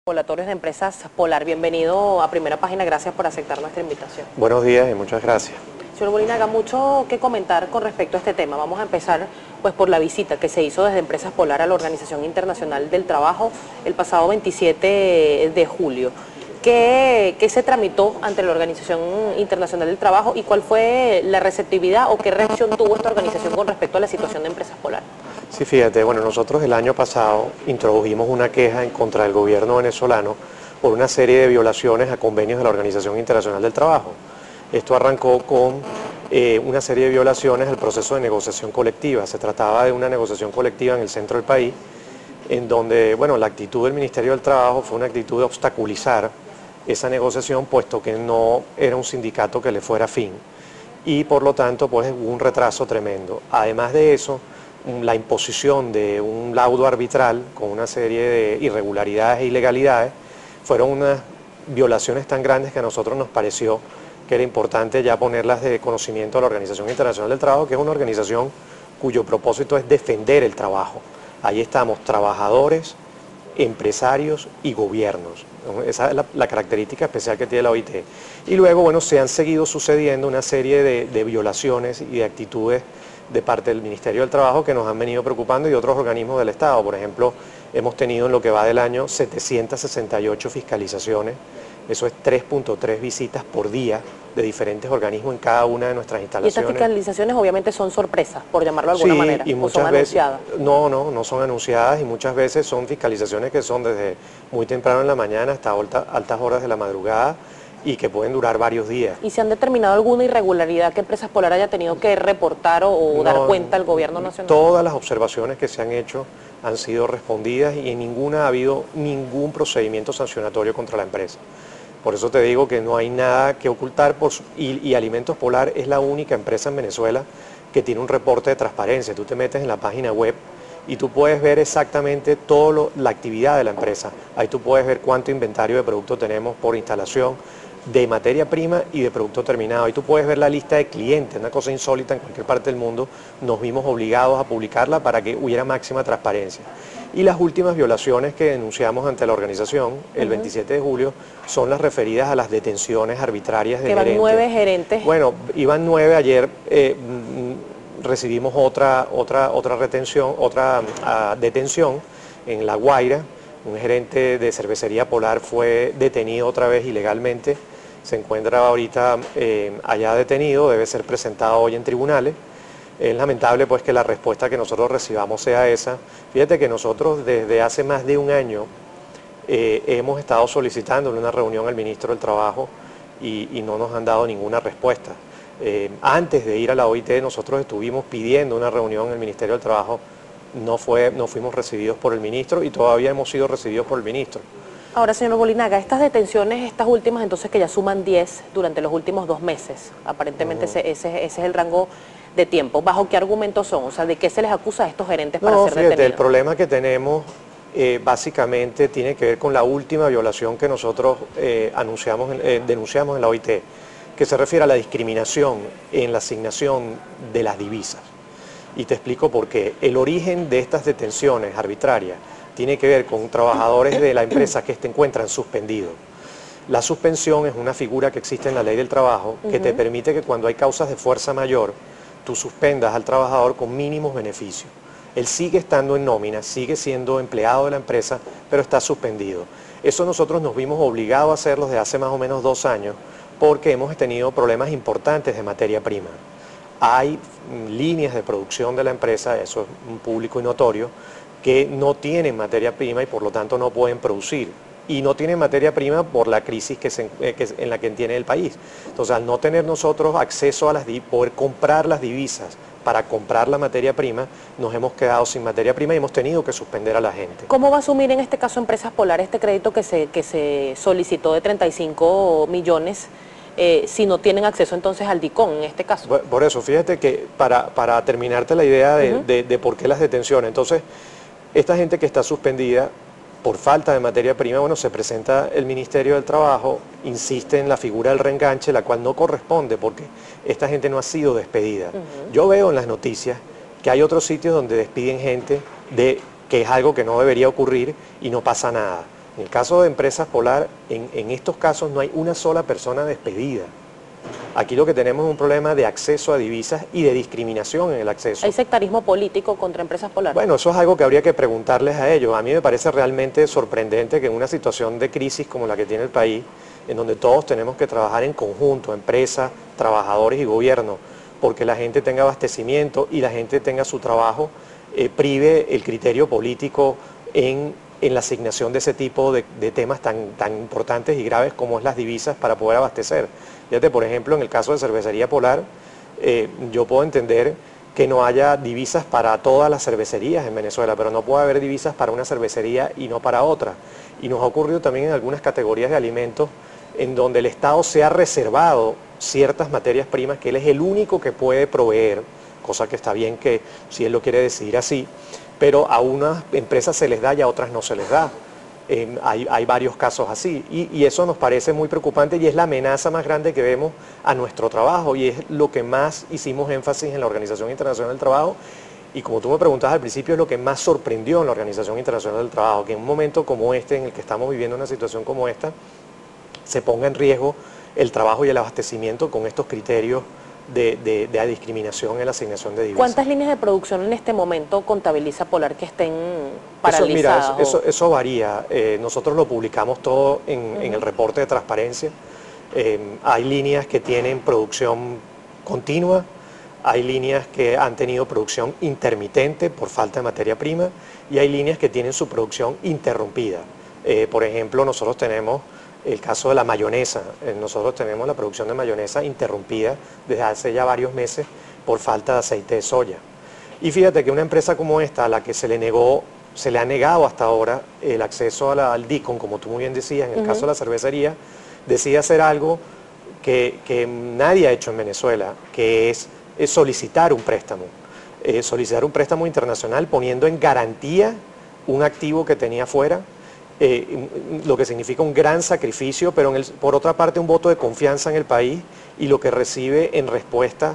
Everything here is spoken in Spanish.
Regulatorios de Empresas Polar. Bienvenido a Primera Página, gracias por aceptar nuestra invitación. Buenos días y muchas gracias. Señor Molinaga, mucho que comentar con respecto a este tema. Vamos a empezar pues por la visita que se hizo desde Empresas Polar a la Organización Internacional del Trabajo el pasado 27 de julio. ¿Qué se tramitó ante la Organización Internacional del Trabajo y cuál fue la receptividad o qué reacción tuvo esta organización con respecto a la situación de Empresas Polar? Sí, fíjate, bueno, nosotros el año pasado introdujimos una queja en contra del gobierno venezolano por una serie de violaciones a convenios de la Organización Internacional del Trabajo. Esto arrancó con una serie de violaciones al proceso de negociación colectiva. Se trataba de una negociación colectiva en el centro del país, en donde, bueno, la actitud del Ministerio del Trabajo fue una actitud de obstaculizar esa negociación, puesto que no era un sindicato que le fuera afín. Y por lo tanto, pues hubo un retraso tremendo. Además de eso, la imposición de un laudo arbitral con una serie de irregularidades e ilegalidades fueron unas violaciones tan grandes que a nosotros nos pareció que era importante ya ponerlas de conocimiento a la Organización Internacional del Trabajo, que es una organización cuyo propósito es defender el trabajo. Ahí estamos trabajadores, empresarios y gobiernos. Esa es la característica especial que tiene la OIT. Y luego, bueno, se han seguido sucediendo una serie de violaciones y de actitudes de parte del Ministerio del Trabajo que nos han venido preocupando y de otros organismos del Estado. Por ejemplo, hemos tenido en lo que va del año 768 fiscalizaciones, eso es 3.3 visitas por día de diferentes organismos en cada una de nuestras instalaciones. Y estas fiscalizaciones obviamente son sorpresas, por llamarlo de alguna manera, y muchas veces, no son anunciadas y muchas veces son fiscalizaciones que son desde muy temprano en la mañana hasta altas horas de la madrugada y que pueden durar varios días. ¿Y se han determinado alguna irregularidad que Empresas Polar haya tenido que reportar o dar cuenta al gobierno nacional? Todas las observaciones que se han hecho han sido respondidas y en ninguna ha habido ningún procedimiento sancionatorio contra la empresa. Por eso te digo que no hay nada que ocultar y Alimentos Polar es la única empresa en Venezuela que tiene un reporte de transparencia. Tú te metes en la página web y tú puedes ver exactamente toda la actividad de la empresa. Ahí tú puedes ver cuánto inventario de producto tenemos por instalación, de materia prima y de producto terminado. Y tú puedes ver la lista de clientes, una cosa insólita en cualquier parte del mundo. Nos vimos obligados a publicarla para que hubiera máxima transparencia. Y las últimas violaciones que denunciamos ante la organización el 27 de julio son las referidas a las detenciones arbitrarias de gerentes. Que van 9 gerentes. Bueno, iban 9 ayer, recibimos otra detención en La Guaira. Un gerente de cervecería Polar fue detenido otra vez ilegalmente. Se encuentra ahorita allá detenido, debe ser presentado hoy en tribunales. Es lamentable pues que la respuesta que nosotros recibamos sea esa. Fíjate que nosotros desde hace más de un año hemos estado solicitando una reunión al ministro del Trabajo y no nos han dado ninguna respuesta. Antes de ir a la OIT nosotros estuvimos pidiendo una reunión en el Ministerio del Trabajo, no fuimos recibidos por el ministro y todavía hemos sido recibidos por el ministro. Ahora, señor Molinaga, estas detenciones, estas últimas, entonces que ya suman 10 durante los últimos 2 meses, aparentemente ese es el rango de tiempo. ¿Bajo qué argumentos son? O sea, ¿de qué se les acusa a estos gerentes para ser detenidos? El problema que tenemos básicamente tiene que ver con la última violación que nosotros denunciamos en la OIT, que se refiere a la discriminación en la asignación de las divisas. Y te explico por qué. El origen de estas detenciones arbitrarias tiene que ver con trabajadores de la empresa que se encuentran suspendidos. La suspensión es una figura que existe en la ley del trabajo que te permite que cuando hay causas de fuerza mayor, tú suspendas al trabajador con mínimos beneficios. Él sigue estando en nómina, sigue siendo empleado de la empresa, pero está suspendido. Eso nosotros nos vimos obligados a hacerlo desde hace más o menos 2 años porque hemos tenido problemas importantes de materia prima. Hay líneas de producción de la empresa, eso es un público y notorio, que no tienen materia prima y por lo tanto no pueden producir. Y no tienen materia prima por la crisis en la que tiene el país. Entonces, al no tener nosotros acceso a poder comprar las divisas para comprar la materia prima, nos hemos quedado sin materia prima y hemos tenido que suspender a la gente. ¿Cómo va a asumir en este caso Empresas Polar este crédito que se solicitó de 35 millones si no tienen acceso entonces al DICON en este caso? Por eso, fíjate que para terminarte la idea de por qué las detenciones, entonces, esta gente que está suspendida por falta de materia prima, bueno, se presenta el Ministerio del Trabajo, insiste en la figura del reenganche, la cual no corresponde porque esta gente no ha sido despedida. Yo veo en las noticias que hay otros sitios donde despiden gente que es algo que no debería ocurrir y no pasa nada. En el caso de Empresas Polar, en estos casos no hay una sola persona despedida. Aquí lo que tenemos es un problema de acceso a divisas y de discriminación en el acceso. ¿Hay sectarismo político contra Empresas Polar? Bueno, eso es algo que habría que preguntarles a ellos. A mí me parece realmente sorprendente que en una situación de crisis como la que tiene el país, en donde todos tenemos que trabajar en conjunto, empresas, trabajadores y gobierno, porque la gente tenga abastecimiento y la gente tenga su trabajo, prive el criterio político en la asignación de ese tipo de temas tan importantes y graves como es las divisas para poder abastecer. Fíjate, por ejemplo, en el caso de Cervecería Polar, yo puedo entender que no haya divisas para todas las cervecerías en Venezuela, pero no puede haber divisas para una cervecería y no para otra. Y nos ha ocurrido también en algunas categorías de alimentos en donde el Estado se ha reservado ciertas materias primas que él es el único que puede proveer, cosa que está bien que si él lo quiere decidir así, pero a unas empresas se les da y a otras no se les da. Hay varios casos así y eso nos parece muy preocupante y es la amenaza más grande que vemos a nuestro trabajo y es lo que más hicimos énfasis en la Organización Internacional del Trabajo y como tú me preguntabas al principio es lo que más sorprendió en la Organización Internacional del Trabajo, que en un momento como este en el que estamos viviendo una situación como esta se ponga en riesgo el trabajo y el abastecimiento con estos criterios de discriminación en la asignación de divisas. ¿Cuántas líneas de producción en este momento contabiliza Polar que estén paralizadas? Eso varía. Nosotros lo publicamos todo en el reporte de transparencia. Hay líneas que tienen producción continua, hay líneas que han tenido producción intermitente por falta de materia prima y hay líneas que tienen su producción interrumpida. Por ejemplo, nosotros tenemos el caso de la mayonesa. Nosotros tenemos la producción de mayonesa interrumpida desde hace ya varios meses por falta de aceite de soya. Y fíjate que una empresa como esta, a la que se le ha negado hasta ahora el acceso al DICOM, como tú muy bien decías, en el caso de la cervecería, decide hacer algo que nadie ha hecho en Venezuela, que es solicitar un préstamo. Solicitar un préstamo internacional poniendo en garantía un activo que tenía fuera, lo que significa un gran sacrificio, pero por otra parte un voto de confianza en el país y lo que recibe en respuesta